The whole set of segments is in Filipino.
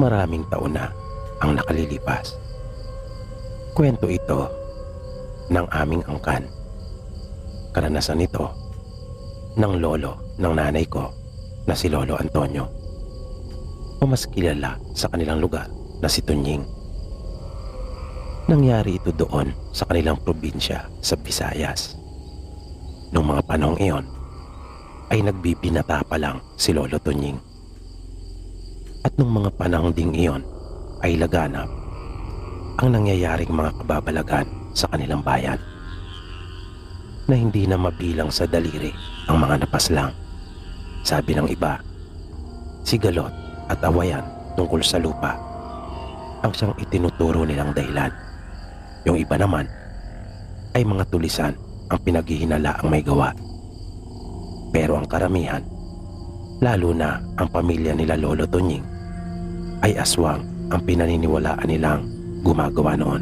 Maraming taon na ang nakalilipas. Kwento ito ng aming angkan. Karanasan ito ng lolo ng nanay ko na si Lolo Antonio, o mas kilala sa kanilang lugar na si Tunying. Nangyari ito doon sa kanilang probinsya sa Visayas. Noong mga panahong iyon ay nagbibinata pa lang si Lolo Tunying. At nung mga panahong ding iyon ay laganap ang nangyayaring mga kababalagan sa kanilang bayan, na hindi na mabilang sa daliri ang mga napaslang. Sabi ng iba, sigalot at awayan tungkol sa lupa ang siyang itinuturo nilang dahilan. Yung iba naman ay mga tulisan ang pinaghihinala ang may gawa. Pero ang karamihan, lalo na ang pamilya nila Lolo Tunying, ay aswang ang pinaniniwalaan nilang gumagawa noon.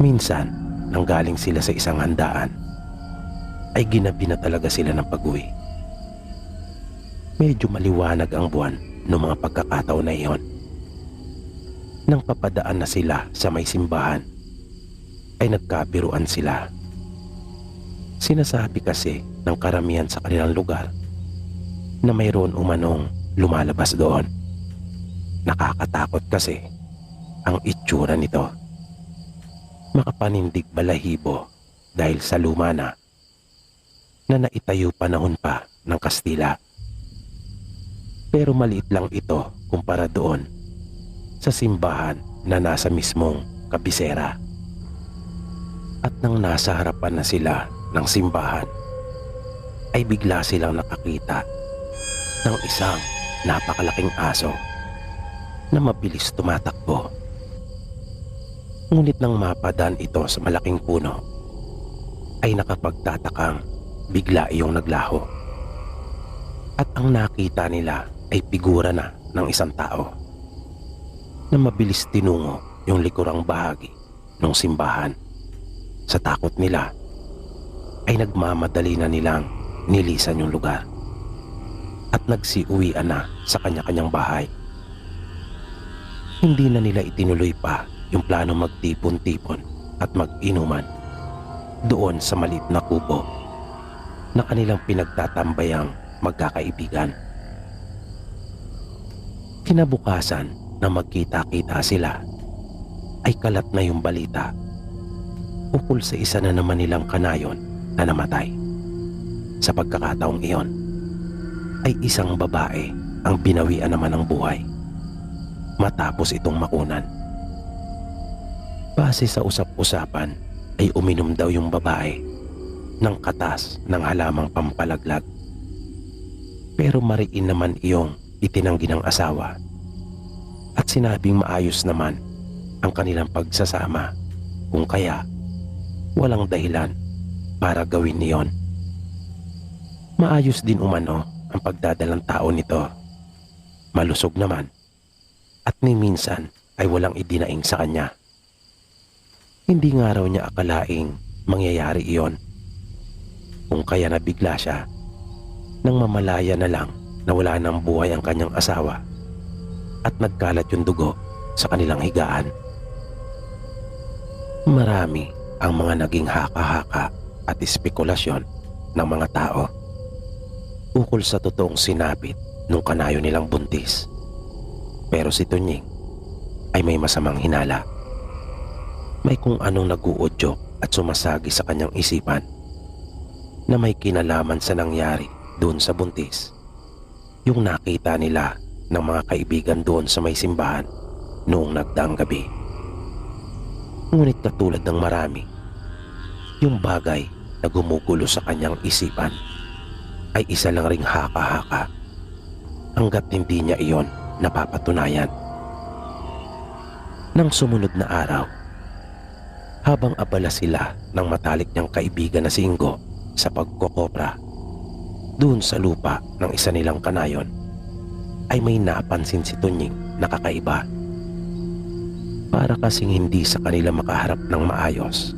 Minsan, nang galing sila sa isang handaan, ay ginabi na talaga sila ng pag-uwi. Medyo maliwanag ang buwan noong mga pagkakataon na iyon. Nang papadaan na sila sa may simbahan, ay nagkabiruan sila. Sinasabi kasi ng karamihan sa kanilang lugar na mayroon umanong lumalabas doon. Nakakatakot kasi ang itsura nito. Makapanindig balahibo dahil sa luma na naitayo panahon pa ng Kastila. Pero maliit lang ito kumpara doon sa simbahan na nasa mismong kabisera. At nang nasa harapan na sila ng simbahan, ay bigla silang nakakita ng isang napakalaking aso na mabilis tumatakbo. Ngunit nang mapadaan ito sa malaking puno, ay nakapagtatakang bigla iyong naglaho. At ang nakita nila ay figura na ng isang tao na mabilis tinungo yung likurang bahagi ng simbahan. Sa takot nila ay nagmamadali na nilang nilisan yung lugar at nagsiuwian na sa kanya-kanyang bahay. Hindi na nila itinuloy pa yung plano magtipon-tipon at mag-inuman doon sa maliit na kubo na kanilang pinagtatambayang magkakaibigan. Kinabukasan na magkita-kita sila, ay kalat na yung balita ukol sa isa na naman nilang kanayon na namatay. Sa pagkakataong iyon ay isang babae ang binawian naman ng buhay matapos itong makunan. Base sa usap-usapan ay uminom daw yung babae ng katas ng halamang pampalaglag. Pero mariin naman iyong itinanggi ng asawa at sinabing maayos naman ang kanilang pagsasama, kung kaya walang dahilan para gawin niyon. Maayos din umano ang pagdadalang tao nito. Malusog naman at ni minsan ay walang idinaing sa kanya. Hindi nga raw niya akalaing mangyayari iyon, kung kaya nabigla siya nang mamalaya na lang na wala ng buhay ang kanyang asawa at nagkalat yung dugo sa kanilang higaan. Marami ang mga naging haka-haka at espekulasyon ng mga tao ukol sa totoong sinapit nung kanayo nilang buntis. Pero si Tunying ay may masamang hinala. May kung anong nag-uudyok at sumasagi sa kanyang isipan na may kinalaman sa nangyari doon sa buntis. Yung nakita nila ng mga kaibigan doon sa may simbahan noong nagdaang gabi. Ngunit katulad ng marami, yung bagay na gumugulo sa kanyang isipan ay isa lang ring haka-haka hanggat hindi niya iyon napapatunayan. Nang sumunod na araw, habang abala sila ng matalik niyang kaibigan na si Ingo sa pagkokopra doon sa lupa ng isa nilang kanayon, ay may napansin si Tunying na kakaiba. Para kasing hindi sa kanila makaharap ng maayos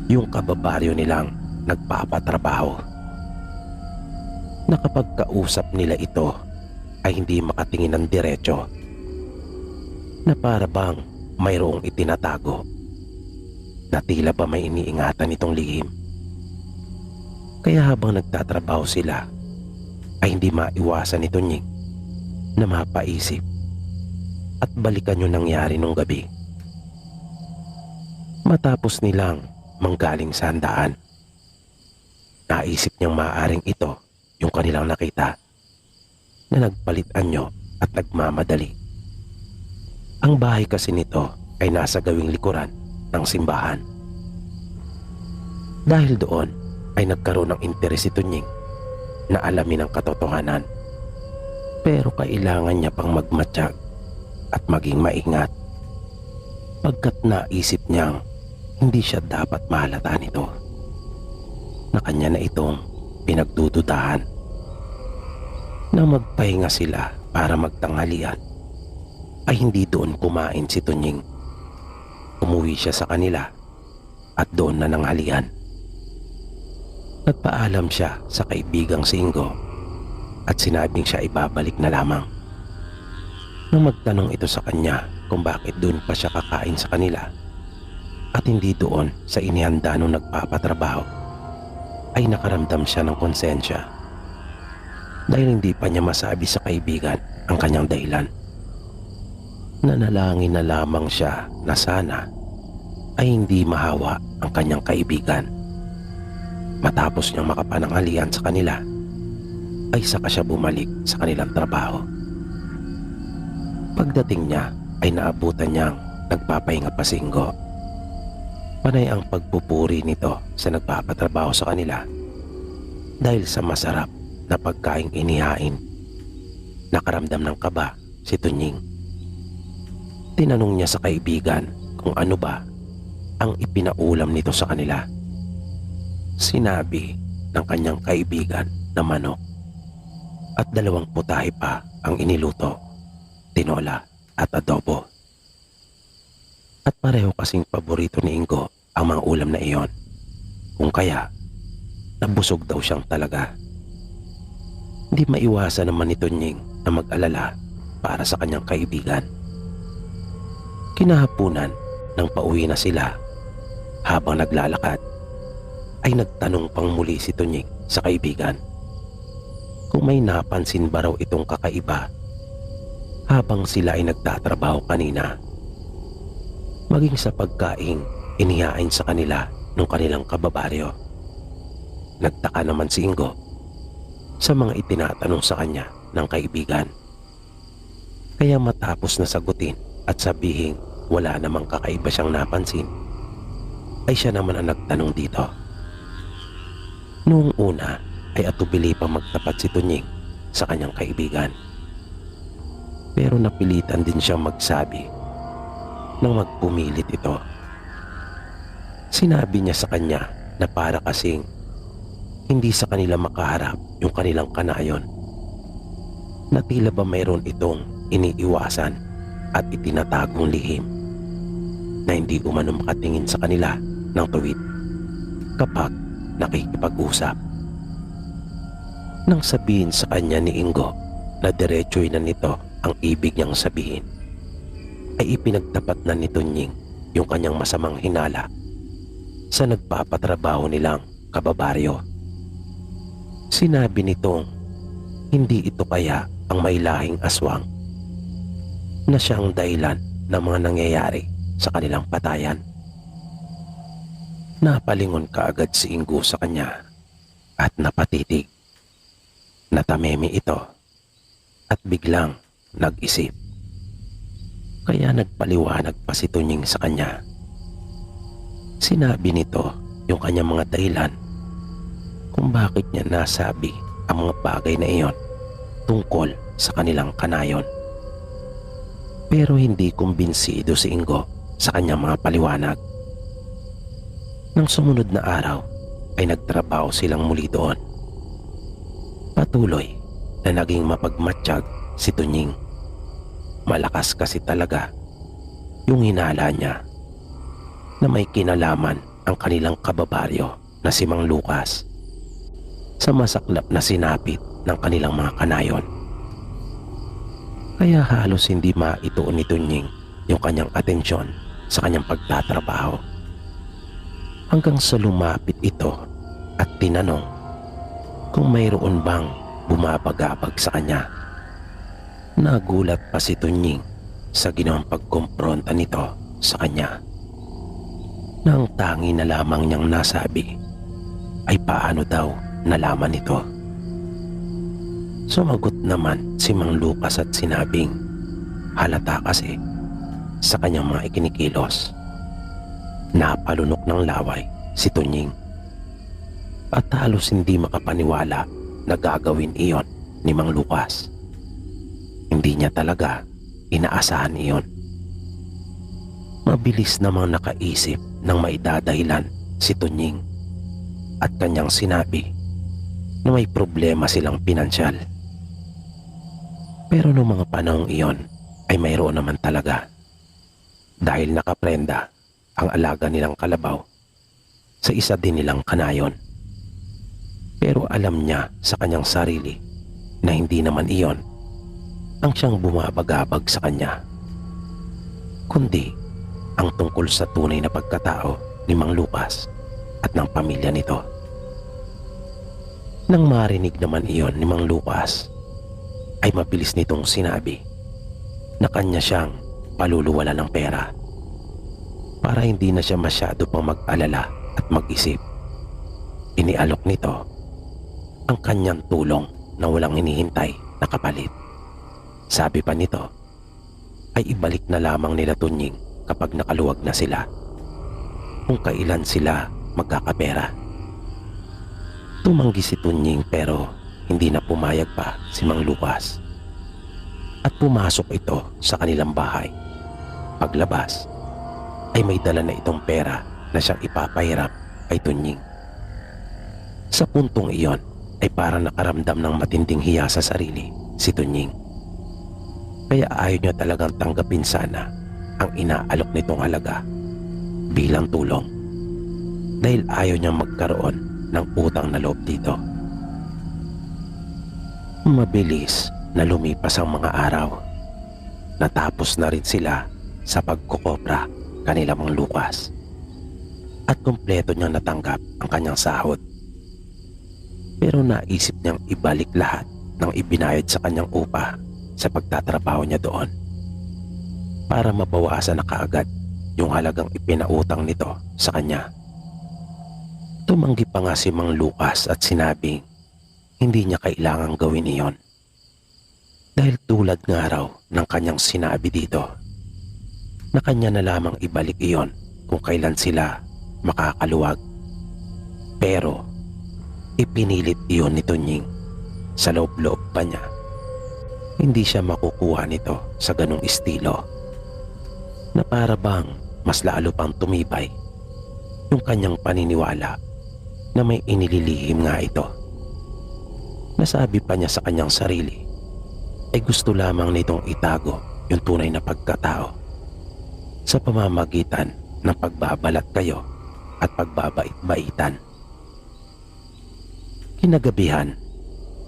yung kababaryo nilang nagpapatrabaho. Nakapagkausap nila ito ay hindi makatingin ng diretso, na para bang mayroong itinatago, na tila ba may iniingatan itong lihim. Kaya habang nagtatrabaho sila ay hindi maiwasan ni Tunying na mapaisip at balikan yung nangyari nung gabi. Matapos nilang manggaling sa handaan, naisip niyang maaaring ito yung kanilang nakita na nagpalit anyo at nagmamadali. Ang bahay kasi nito ay nasa gawing likuran ng simbahan. Dahil doon ay nagkaroon ng interes si Tunying na alamin ang katotohanan. Pero kailangan niya pang magmatsyag at maging maingat, pagkat naisip niyang hindi siya dapat mahalata nito, na kanya na itong pinagdududahan. Nang magpahinga sila para magtanghalian, ay hindi doon kumain si Tunying. Umuwi siya sa kanila at doon na nanghalian. Nagpaalam siya sa kaibigang si Ingo at sinabing siya ibabalik na lamang. Nang magtanong ito sa kanya kung bakit doon pa siya kakain sa kanila at hindi doon sa inihanda nung nagpapatrabaho, ay nakaramdam siya ng konsensya dahil hindi pa niya masabi sa kaibigan ang kanyang dahilan. Nanalangin na lamang siya na sana ay hindi mahawa ang kanyang kaibigan. Matapos niyang makapananghalian sa kanila, ay saka siya bumalik sa kanilang trabaho. Pagdating niya ay naabutan niyang nagpapahinga pa si Ingo. Panay ang pagpupuri nito sa nagpapatrabaho sa kanila dahil sa masarap na pagkaing inihain. Nakaramdam ng kaba si Tunying. Tinanong niya sa kaibigan kung ano ba ang ipinaulam nito sa kanila. Sinabi ng kanyang kaibigan na manok at 2 putahe pa ang iniluto, tinola at adobo. At pareho kasing paborito ni Ingo ang mga ulam na iyon, kung kaya nabusog daw siyang talaga. Hindi maiwasan naman ni Tunying na mag-alala para sa kanyang kaibigan. Kinahapunan nang pauwi na sila, habang naglalakad ay nagtanong pang muli si Tunying sa kaibigan kung may napansin ba raw itong kakaiba habang sila ay nagtatrabaho kanina, maging sa pagkaing inihain sa kanila ng kanilang kababaryo. Nagtaka naman si Ingo sa mga itinatanong sa kanya ng kaibigan. Kaya matapos na sagutin at sabihin wala namang kakaiba siyang napansin, ay siya naman ang nagtanong dito. Noong una ay atubili pa magtapat si Tunying sa kanyang kaibigan. Pero napilitan din siyang magsabi nang magpumilit ito. Sinabi niya sa kanya na para kasing hindi sa kanila makaharap yung kanilang kanayon, na tila ba mayroon itong iniiwasan at itinatagong lihim na hindi umano makatingin sa kanila ng tuwid kapag nakikipag-usap. Nang sabihin sa kanya ni Ingo na diretso'y na nito ang ibig niyang sabihin, ay ipinagtapat na ni Tunying yung kanyang masamang hinala sa nagpapatrabaho nilang kababaryo. Sinabi nitong hindi ito kaya ang may lahing aswang na siyang dahilan ng mga nangyayari sa kanilang patayan. Napalingon kaagad si Ingo sa kanya at napatitig. Natamemi ito at biglang nag-isip. Kaya nagpaliwanag pa si Tunying sa kanya. Sinabi nito yung kanyang mga dahilan kung bakit niya nasabi ang mga bagay na iyon tungkol sa kanilang kanayon. Pero hindi kumbinsido si Ingo sa kanyang mga paliwanag. Nang sumunod na araw ay nagtrabaho silang muli doon. Patuloy na naging mapagmatsyag si Tunying. Malakas kasi talaga yung hinala niya na may kinalaman ang kanilang kababaryo na si Mang Lucas sa masaklap na sinapit ng kanilang mga kanayon. Kaya halos hindi maituon ni Tunying yung kanyang atensyon sa kanyang pagtatrabaho. Hanggang sa lumapit ito at tinanong kung mayroon bang bumabagabag sa kanya. Nagulat pa si Tunying sa ginawang pagkumpronta nito sa kanya. Nang tangi na lamang niyang nasabi ay paano daw nalaman ito. Sumagot naman si Mang Lucas at sinabing halata kasi sa kanyang mga ikinikilos. Napalunok ng laway si Tunying at halos hindi makapaniwala na gagawin iyon ni Mang Lucas. Hindi niya talaga inaasahan iyon. Mabilis namang nakaisip ng maidadahilan si Tunying at kanyang sinabi na may problema silang pinansyal. Pero noong mga panahong iyon ay mayroon naman talaga, dahil nakaprenda ang alaga nilang kalabaw sa isa din nilang kanayon. Pero alam niya sa kanyang sarili na hindi naman iyon ang siyang bumabagabag sa kanya, kundi ang tungkol sa tunay na pagkatao ni Mang Lucas at ng pamilya nito. Nang marinig naman iyon ni Mang Lucas, ay mabilis nitong sinabi na kanya siyang paluluwala ng pera para hindi na siya masyado pang mag-alala at mag-isip. Inialok nito ang kanyang tulong na walang hinihintay na kapalit. Sabi pa nito ay ibalik na lamang nila Tunying kapag nakaluwag na sila, kung kailan sila magkakapera. Tumanggi si Tunying pero hindi na pumayag pa si Mang Lucas at pumasok ito sa kanilang bahay. Paglabas ay may dala na itong pera na siyang ipapahiram kay Tunying. Sa puntong iyon ay parang nakaramdam ng matinding hiya sa sarili si Tunying. Kaya ayaw niya talagang tanggapin sana ang inaalok nitong halaga bilang tulong, dahil ayaw niya magkaroon ng utang na loob dito. Mabilis na lumipas ang mga araw. Natapos na rin sila sa pagkukopra kanila Mang Lucas at kumpleto niyang natanggap ang kanyang sahod. Pero naisip niyang ibalik lahat ng ibinayad sa kanyang upa sa pagtatrabaho niya doon para mabawasan na kaagad yung halagang ipinautang nito sa kanya. Tumanggi pa nga si Mang Lucas at sinabing hindi niya kailangang gawin iyon, dahil tulad nga raw ng kanyang sinabi dito na kanya na lamang ibalik iyon kung kailan sila makakaluwag. Pero ipinilit iyon ni Tunying. Sa loob-loob pa niya, hindi siya makukuha nito sa ganong estilo, na para bang mas lalo pang tumibay yung kanyang paniniwala na may inililihim nga ito. Nasabi pa niya sa kanyang sarili ay gusto lamang nitong itago yung tunay na pagkatao sa pamamagitan ng pagbabalat kayo at pagbabait-baitan. Kinagabihan,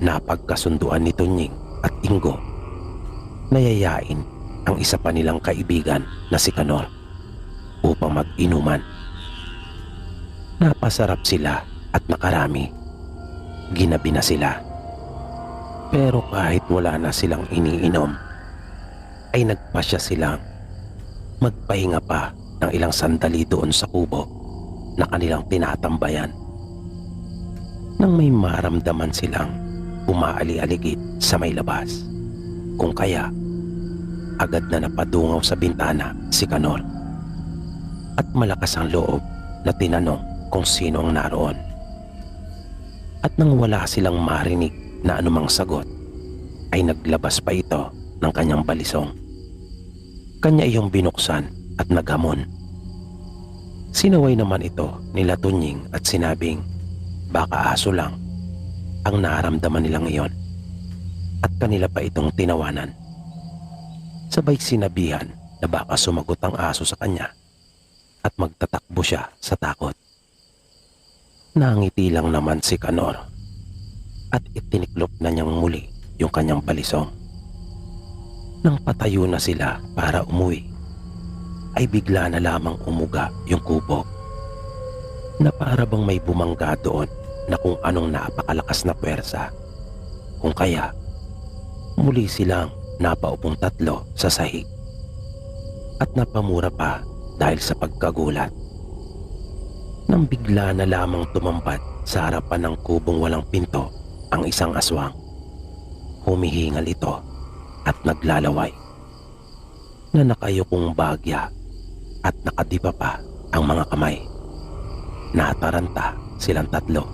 napagkasunduan ni Tunying at Ingo na yayain ang isa pa nilang kaibigan na si Kanor upang mag-inuman. Napasarap sila at nakarami. Ginabi na sila. Pero kahit wala na silang iniinom, ay nagpasya silang magpahinga pa ng ilang sandali doon sa kubo na kanilang tinatambayan. Nang may maramdaman silang umaali-aligid sa may labas, kung kaya agad na napadungaw sa bintana si Kanor at malakas ang loob na tinanong kung sino ang naroon. At nang wala silang marinig na anumang sagot, ay naglabas pa ito ng kanyang balisong. Kanya iyong binuksan at naghamon. Sinaway naman ito nila Tunying at sinabing baka aso lang ang naramdaman nilang iyon, at kanila pa itong tinawanan. Sabay sinabihan na baka sumagot ang aso sa kanya at magtatakbo siya sa takot. Nangiti lang naman si Kanor at itiniklop na niyang muli yung kanyang balisong. Nang patayo na sila para umuwi, ay bigla na lamang umuga yung kubo na para bang may bumangga doon na kung anong napakalakas na puwersa. Kung kaya, muli silang napaupong tatlo sa sahig at napamura pa dahil sa pagkagulat. Nang bigla na lamang tumambad sa harapan ng kubong walang pinto ang isang aswang. Humihingal ito at naglalaway na nakayukong bagya at nakadipa pa ang mga kamay. Nataranta silang tatlo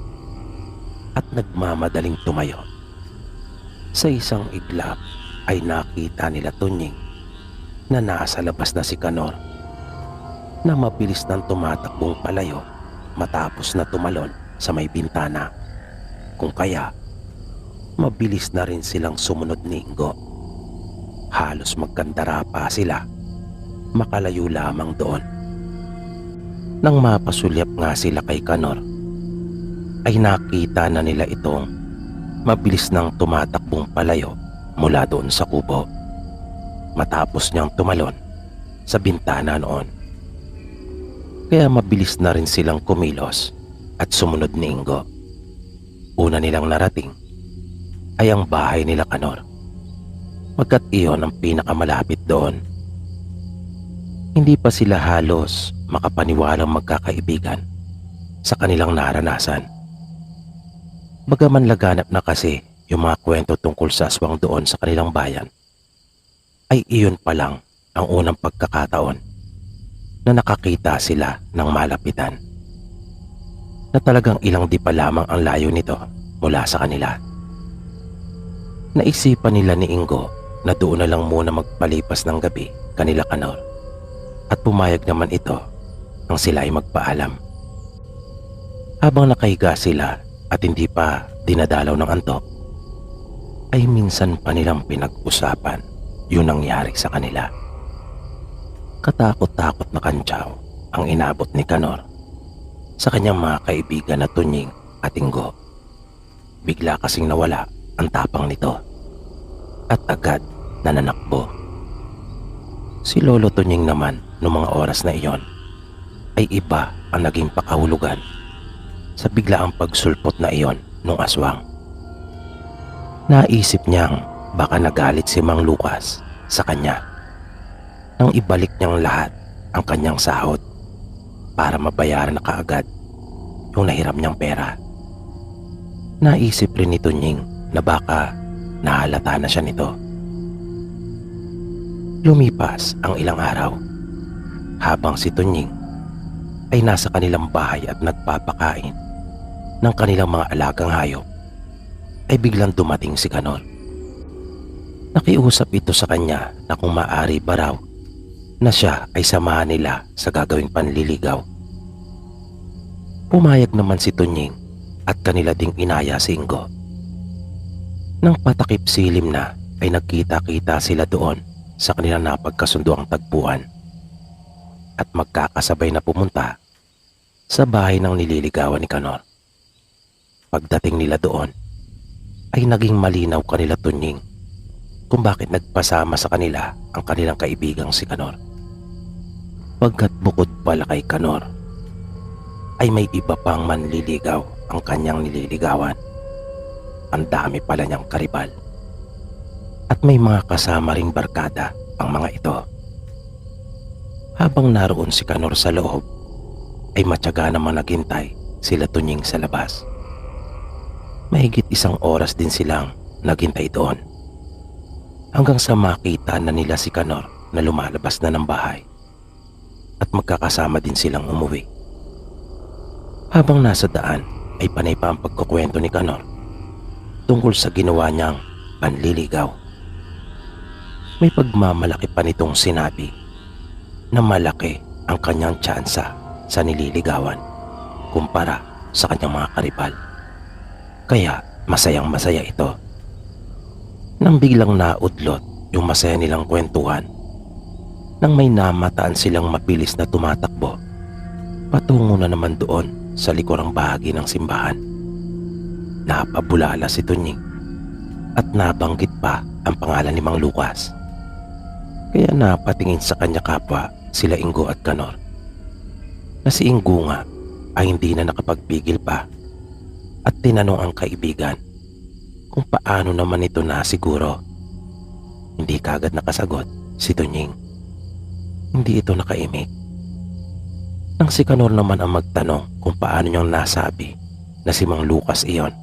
at nagmamadaling tumayo. Sa isang iglap ay nakita nila Tunying na nasa labas na si Kanor na mabilis nang tumatakbong palayo matapos na tumalon sa may bintana. Kung kaya, mabilis na rin silang sumunod ni Ingo. Halos magkandara pa sila, makalayo lamang doon. Nang mapasulyap nga sila kay Kanor, ay nakita na nila itong mabilis nang tumatakbong palayo mula doon sa kubo matapos niyang tumalon sa bintana noon. Kaya mabilis na rin silang kumilos at sumunod ni Ingo. Una nilang narating ay ang bahay nila Kanor, pagkat iyon ang pinakamalapit doon. Hindi pa sila halos makapaniwalang magkakaibigan sa kanilang naranasan. Bagaman laganap na kasi yung mga kwento tungkol sa aswang doon sa kanilang bayan, ay iyon pa lang ang unang pagkakataon na nakakita sila ng malapitan, na talagang ilang di pa lamang ang layo nito mula sa kanila. Naisipan nila ni Ingo na doon na lang muna magpalipas ng gabi kanila Kanor, at pumayag naman ito nang sila ay magpaalam. Habang nakahiga sila at hindi pa dinadalaw ng antok, ay minsan pa nilang pinag-usapan yung nangyari sa kanila. Katakot-takot na kantsaw ang inabot ni Kanor sa kanyang mga kaibigan na Tunying at Ingo. Bigla kasing nawala ang tapang nito at agad nananakbo. Si Lolo Tunying naman noong mga oras na iyon ay iba ang naging pakahulugan sa biglaang pagsulpot na iyon ng aswang. Naisip niyang baka nagalit si Mang Lucas sa kanya nang ibalik niyang lahat ang kanyang sahod para mabayaran na kaagad yung nahiram niyang pera. Naisip rin ni Tunying na baka nahalata na siya nito. Lumipas ang ilang araw habang si Tunying ay nasa kanilang bahay at nagpapakain ng kanilang mga alagang hayop, ay biglang dumating si Kanor. Nakiusap ito sa kanya na kung maaari ba raw na siya ay samahan nila sa gagawing panliligaw. Pumayag naman si Tunying at kanila ding inaya si Ingo. Nang patakip silim na ay nagkita-kita sila doon sa kanilang napagkasunduang tagpuan at magkakasabay na pumunta sa bahay ng nililigawan ni Kanor. Pagdating nila doon ay naging malinaw kanila Tunying kung bakit nagpasama sa kanila ang kanilang kaibigang si Kanor. Pagkat bukod pala kay Kanor ay may iba pang manliligaw ang kanyang nililigawan. Ang dami pala niyang karibal at may mga kasama ring barkada ang mga ito. Habang naroon si Kanor sa loob ay matyaga namang naghintay sila Tunying sa labas. Mahigit 1 oras din silang naghintay doon hanggang sa makita na nila si Kanor na lumalabas na ng bahay at magkakasama din silang umuwi. Habang nasa daan ay panay pa ang pagkukwento ni Kanor tungkol sa ginawa niyang panliligaw. May pagmamalaki pa nitong sinabi na malaki ang kanyang tsansa sa nililigawan kumpara sa kanyang mga karibal. Kaya masayang masaya ito. Nang biglang naudlot yung masaya nilang kwentuhan, nang may namataan silang mabilis na tumatakbo patungo na naman doon sa likurang bahagi ng simbahan. Napabulala si Tunying at nabanggit pa ang pangalan ni Mang Lucas Kaya napatingin sa kanya kapwa sila Ingo at Kanor, na si Ingo nga ay hindi na nakapagpigil pa at tinanong ang kaibigan kung paano naman ito na siguro. Hindi kagad nakasagot si Tunying. Hindi ito nakaimik. Nang si Kanor naman ang magtanong kung paano niyang nasabi na si Mang Lucas iyon,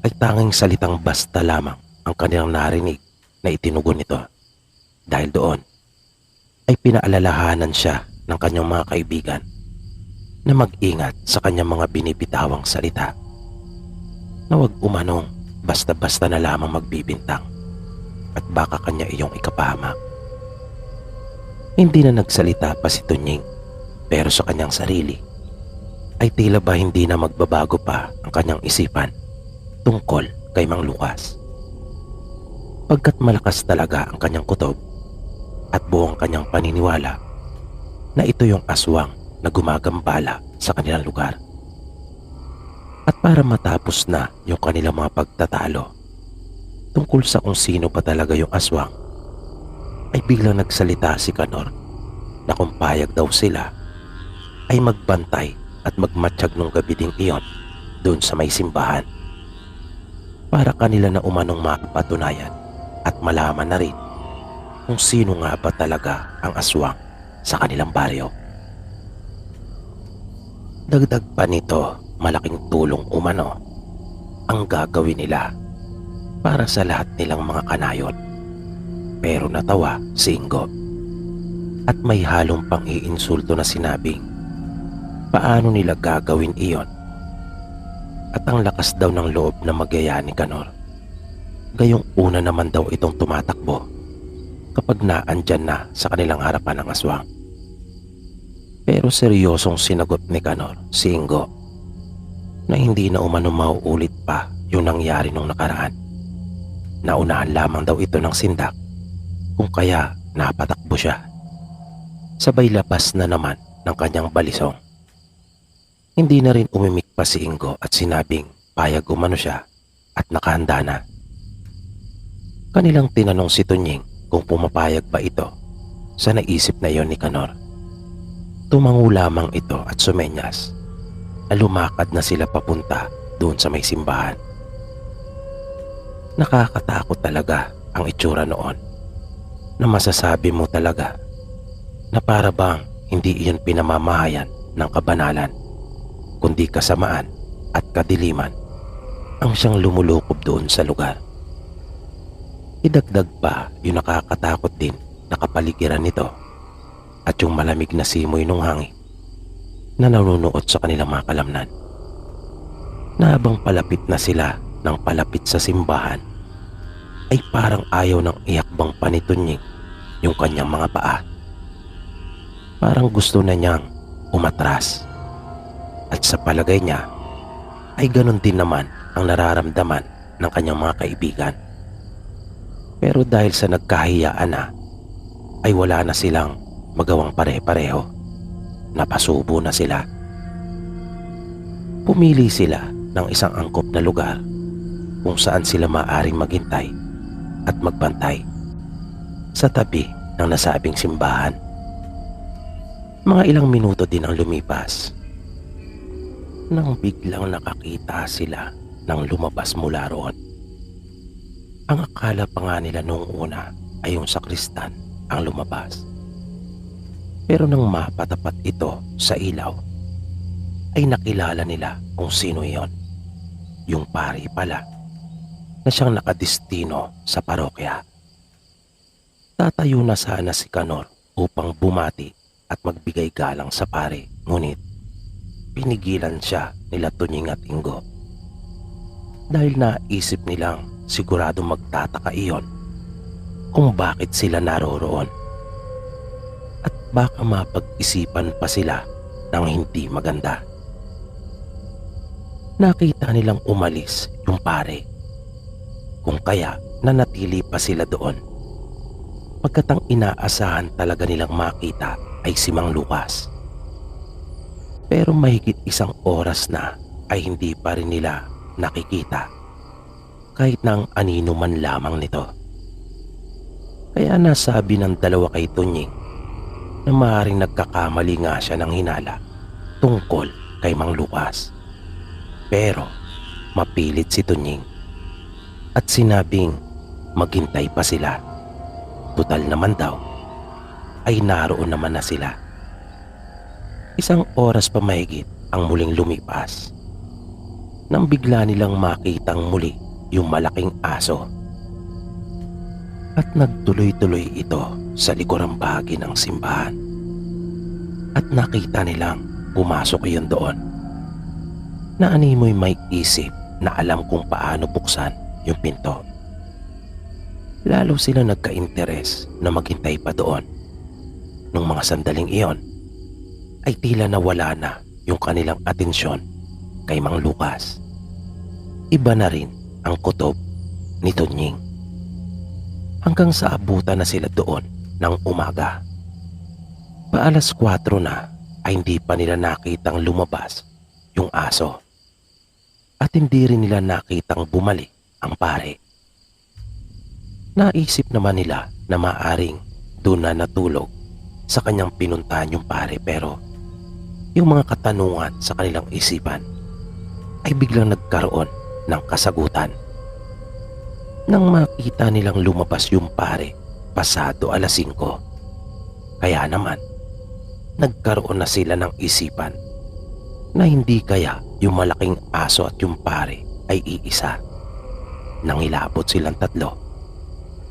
ay tanging salitang basta lamang ang kanilang narinig na itinugon nito. Dahil doon ay pinaalalahanan siya ng kanyang mga kaibigan na mag-ingat sa kanyang mga binibitawang salita, na huwag umanong basta-basta na lamang magbibintang at baka kanya iyong ikapahamak. Hindi na nagsalita pa si Tunying, pero sa kanyang sarili ay tila ba hindi na magbabago pa ang kanyang isipan tungkol kay Mang Lucas. Pagkat malakas talaga ang kanyang kutob at buong kanyang paniniwala na ito yung aswang na gumagambala sa kanilang lugar. At para matapos na yung kanilang mga pagtatalo tungkol sa kung sino pa talaga yung aswang, ay biglang nagsalita si Kanor na kung payag daw sila ay magbantay at magmatsyag nung gabi ding iyon doon sa may simbahan, para kanila na umanong mapatunayan at malaman na rin kung sino nga ba talaga ang aswang sa kanilang baryo. Dagdag pa nito, malaking tulong umano ang gagawin nila para sa lahat nilang mga kanayon. Pero natawa si Ingo at may halong pang-iinsulto na sinabing paano nila gagawin iyon, at ang lakas daw ng loob na magyaya ni Kanor. Gayong una naman daw itong tumatakbo kapag naandyan na sa kanilang harapan ang aswang. Pero seryosong sinagot ni Kanor si Ingo na hindi na umano mauulit pa yung nangyari nung nakaraan. Naunahan lamang daw ito ng sindak, kung kaya napatakbo siya. Sabay labas na naman ng kanyang balisong. Hindi na rin umimik pa si Ingo at sinabing payag umano siya at nakahanda na. Kanilang tinanong si Tunying kung pumapayag ba ito sa naisip na iyon ni Kanor. Tumango lamang ito at sumenyas na lumakad na sila papunta doon sa may simbahan. Nakakatakot talaga ang itsura noon, na masasabi mo talaga na para bang hindi iyon pinamamahayan ng kabanalan, kundi kasamaan at kadiliman ang siyang lumulukob doon sa lugar. Idagdag pa yung nakakatakot din na kapaligiran nito at yung malamig na simoy ng hangin na nanunuot sa kanilang mga kalamnan. Na habang palapit na sila ng palapit sa simbahan, ay parang ayaw ng iakbang pa ni Tunying yung kanyang mga paa. Parang gusto na niyang umatras. At sa palagay niya ay ganun din naman ang nararamdaman ng kanyang mga kaibigan. Pero dahil sa nagkahiyaan na, ay wala na silang magawang pare-pareho. Napasubo na sila. Pumili sila ng isang angkop na lugar kung saan sila maaaring maghintay at magbantay sa tabi ng nasabing simbahan. Mga ilang minuto din ang lumipas nang biglang nakakita sila ng lumabas mula roon. Ang akala pa nga nila noong una ay yung sakristan ang lumabas. Pero nang mapatapat ito sa ilaw, ay nakilala nila kung sino iyon. Yung pari pala na siyang nakadestino sa parokya. Tatayo na sana si Kanor upang bumati at magbigay galang sa pari, ngunit pinigilan siya nila Tunying at Ingo. Dahil naisip nilang sigurado magtataka iyon kung bakit sila naroroon. At baka mapag-isipan pa sila ng hindi maganda. Nakita nilang umalis yung pare, kung kaya nanatili pa sila doon. Pagkat ang inaasahan talaga nilang makita ay si Mang Lucas. Pero mahigit isang oras na ay hindi pa rin nila nakikita kahit ng anino man lamang nito. Kaya nasabi ng dalawa kay Tunying na maaaring nagkakamali nga siya ng hinala tungkol kay Mang Lucas. Pero mapilit si Tunying at sinabing maghintay pa sila. Tutal naman daw ay naroon naman na sila. Isang oras pa mahigit ang muling lumipas nang bigla nilang makitang muli yung malaking aso. At nagtuloy-tuloy ito sa likurang bahagi ng simbahan. At nakita nilang pumasok iyon doon. Na animoy may isip na alam kung paano buksan yung pinto. Lalo sila nagka-interes na maghintay pa doon. Nung mga sandaling iyon, ay tila nawala na yung kanilang atensyon kay Mang Lucas. Iba na rin ang kutob ni Tunying. Hanggang sa abutan na sila doon ng umaga. Paalas 4 na ay hindi pa nila nakitang lumabas yung aso. At hindi rin nila nakitang bumalik ang pare. Naisip naman nila na maaring doon na natulog sa kanyang pinuntahan yung pare, pero yung mga katanungan sa kanilang isipan ay biglang nagkaroon ng kasagutan. Nang makita nilang lumabas yung pare pasado alas 5. Kaya naman, nagkaroon na sila ng isipan na hindi kaya yung malaking aso at yung pare ay iisa. Nangilabot silang tatlo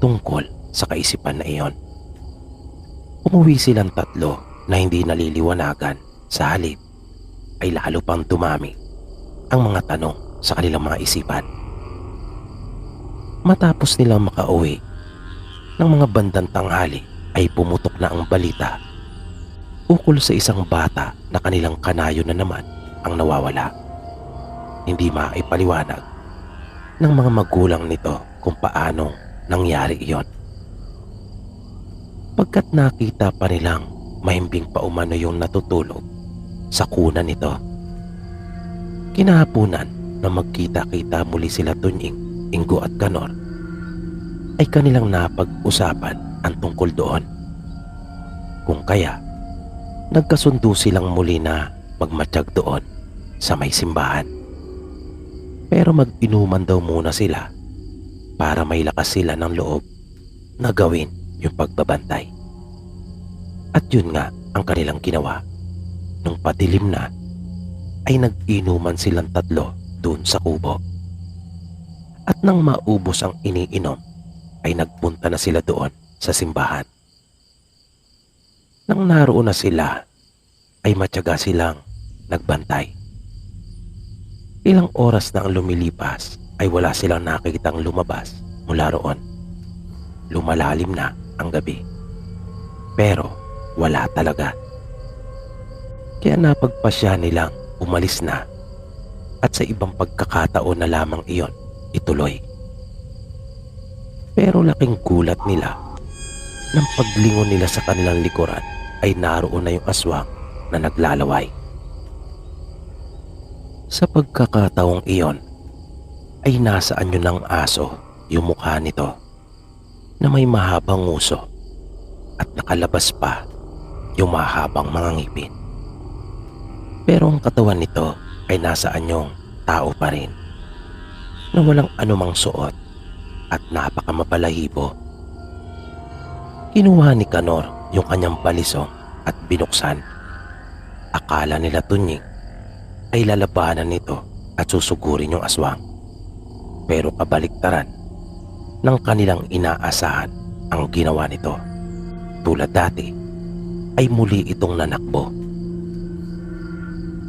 tungkol sa kaisipan na iyon. Umuwi silang tatlo na hindi naliliwanagan. Sa halip ay lalo pang dumami ang mga tanong sa kanilang mga isipan. Matapos nilang makauwi ng mga bandang tanghali ay pumutok na ang balita ukol sa isang bata na kanilang kanayo na naman ang nawawala. Hindi maipaliwanag ng mga magulang nito kung paano nangyari iyon. Pagkat nakita pa nilang mahimbing pa umano yung natutulog sa kuna nito. Kinahapunan na magkita-kita muli sila Tunying, Ingo at Kanor ay kanilang napag-usapan ang tungkol doon. Kung kaya, nagkasundo silang muli na magmatsyag doon sa may simbahan. Pero mag-inuman daw muna sila para may lakas sila ng loob na gawin yung pagbabantay. At yun nga ang kanilang ginawa. Nung patilim na, ay nag-inuman silang tatlo doon sa kubo. At nang maubos ang iniinom, ay nagpunta na sila doon sa simbahan. Nang naroon na sila, ay matyaga silang nagbantay. Ilang oras na ang lumilipas ay wala silang nakikitang lumabas mula roon. Lumalalim na ang gabi. Pero wala talaga. Kaya napagpasya nilang umalis na at sa ibang pagkakataon na lamang iyon ituloy. Pero laking gulat nila nang paglingon nila sa kanilang likuran ay naroon na yung aswang na naglalaway. Sa pagkakataong iyon ay nasa anyo ng aso yung mukha nito na may mahabang nguso at nakalabas pa yung mahabang mga ngipin. Pero ang katawan nito ay nasa anyong tao pa rin na walang anumang suot at napakamapalahibo. Kinuha ni Kanor yung kanyang balisong at binuksan. Akala nila Tunying ay lalabanan nito at susugurin yung aswang. Pero kabaliktaran ng kanilang inaasahan ang ginawa nito. Tulad dati ay muli itong nanakbo.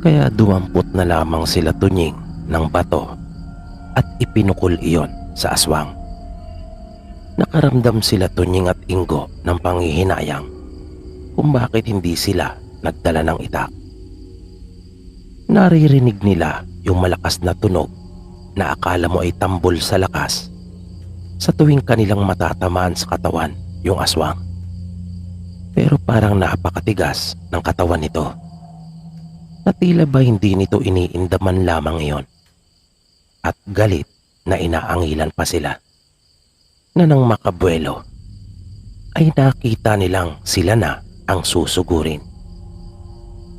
Kaya dumampot na lamang sila Tunying ng bato at ipinukol iyon sa aswang. Nakaramdam sila Tunying at Ingo ng panghihinayang kung bakit hindi sila nagdala ng itak. Naririnig nila yung malakas na tunog na akala mo ay tambol sa lakas sa tuwing kanilang matatamaan sa katawan yung aswang. Pero parang napakatigas ng katawan nito na tila ba hindi nito iniindaman lamang iyon. At galit na inaangilan pa sila na nang makabuelo ay nakita nilang sila na ang susugurin.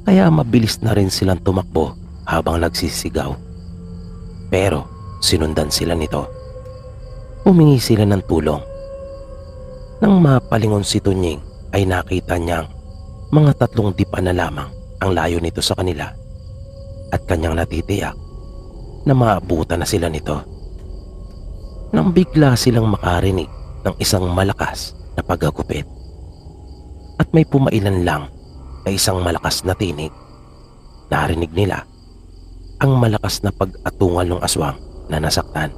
Kaya mabilis na rin silang tumakbo habang nagsisigaw. Pero sinundan sila nito. Humingi sila ng tulong. Nang mapalingon si Tunying ay nakita niyang mga 3 dipa na lamang ang layo nito sa kanila at kanyang natitiyak na maabutan na sila nito. Nang bigla silang makarinig ng isang malakas na paggagupit at may pumailan lang na isang malakas na tinig. Narinig nila ang malakas na pag-atungal ng aswang na nasaktan.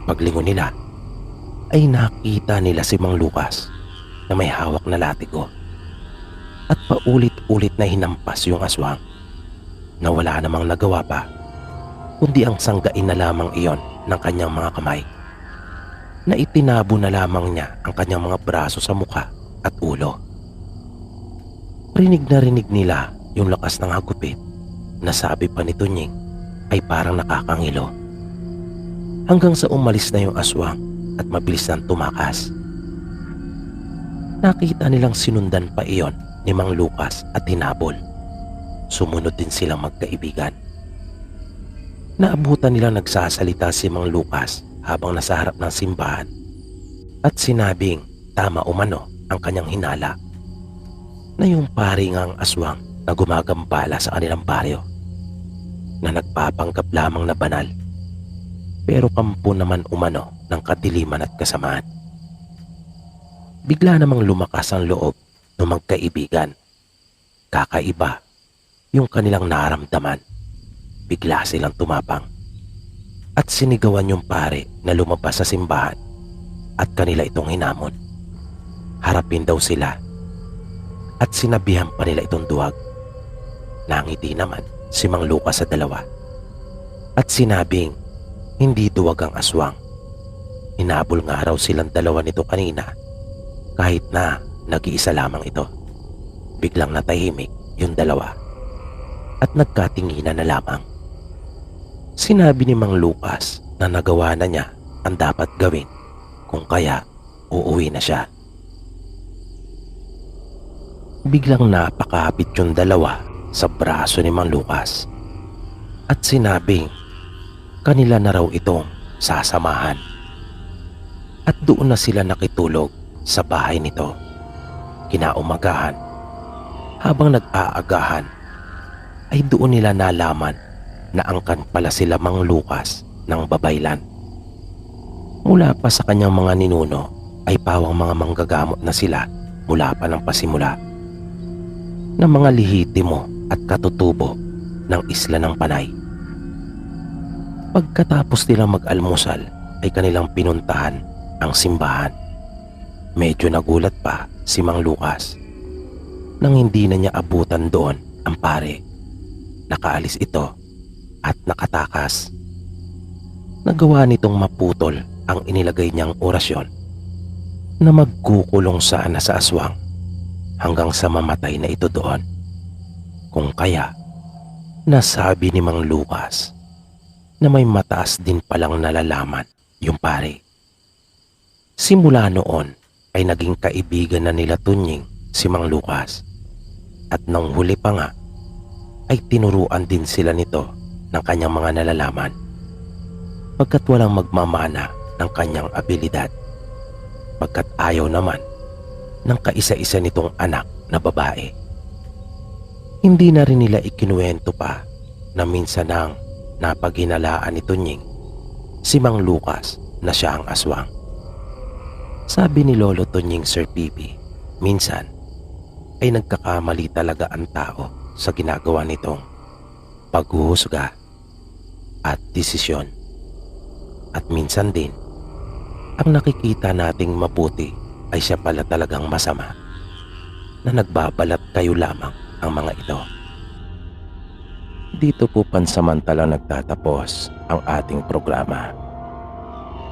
Paglingon nila ay nakita nila si Mang Lucas na may hawak na latigo at paulit-ulit na hinampas yung aswang na wala namang nagawa pa kundi ang sanggain na lamang iyon ng kanyang mga kamay, na itinabo na lamang niya ang kanyang mga braso sa mukha at ulo. Rinig na rinig nila yung lakas ng hagupit na sabi pa ni Tunying ay parang nakakangilo. Hanggang sa umalis na yung aswang at mabilis nang tumakas. Nakita nilang sinundan pa iyon ni Mang Lucas at hinabol. Sumunod din silang magkaibigan. Naabutan nilang nagsasalita si Mang Lucas habang nasa harap ng simbahan at sinabing tama umano ang kanyang hinala na yung pari ngang aswang na gumagambala sa kanilang baryo na nagpapanggap lamang na banal pero kampo naman umano ng kadiliman at kasamaan. Bigla namang lumakas ang loob ng magkaibigan. Kakaiba yung kanilang naramdaman. Bigla silang tumapang at sinigawan yung pare na lumabas sa simbahan at kanila itong hinamon. Harapin daw sila at sinabihan pa nila itong duwag. Nangiti naman si Mang Lucas sa dalawa at sinabing hindi duwag ang aswang. Hinabol nga raw silang dalawa nito kanina kahit na nag-iisa lamang ito. Biglang natahimik yung dalawa at nagkatinginan na lamang. Sinabi ni Mang Lucas na nagawa na niya ang dapat gawin kung kaya uuwi na siya. Biglang napakapit yung dalawa sa braso ni Mang Lucas at sinabing kanila na raw itong sasamahan. At doon na sila nakitulog sa bahay nito. Kinaumagahan, habang nag-aagahan, ay doon nila nalaman na angkan pala sila Mang Lucas ng babaylan. Mula pa sa kanyang mga ninuno ay pawang mga manggagamot na sila mula pa ng pasimula, na mga lihitimo at katutubo ng isla ng Panay. Pagkatapos nilang mag-almusal ay kanilang pinuntahan ang simbahan. Medyo nagulat pa si Mang Lucas nang hindi na niya abutan doon ang pare. Nakaalis ito at nakatakas. Nagawa nitong maputol ang inilagay niyang orasyon na magkukulong sana sa aswang hanggang sa mamatay na ito doon. Kung kaya, nasabi ni Mang Lucas na may mataas din palang nalalaman yung pare. Simula noon ay naging kaibigan na nila Tunying si Mang Lucas at nang huli pa nga ay tinuruan din sila nito ng kanyang mga nalalaman pagkat walang magmamana ng kanyang abilidad, pagkat ayaw naman ng kaisa-isa nitong anak na babae. Hindi na rin nila ikinuwento pa na minsan nang napaghinalaan ni Tunying si Mang Lucas na siya ang aswang. Sabi ni Lolo Tunying Sir Pipi, minsan ay nagkakamali talaga ang tao sa ginagawa nitong paghuhusga at desisyon. At minsan din, ang nakikita nating mabuti ay siya pala talagang masama, na nagbabalat kayo lamang ang mga ito. Dito po pansamantalang nagtatapos ang ating programa.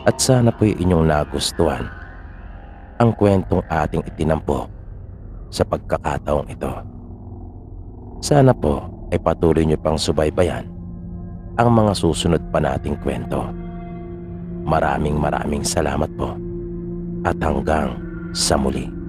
At sana po'y inyong nagustuhan ang kwentong ating itinampok sa pagkakataong ito. Sana po ay patuloy niyo pang subaybayan ang mga susunod pa nating kwento. Maraming salamat po at hanggang sa muli.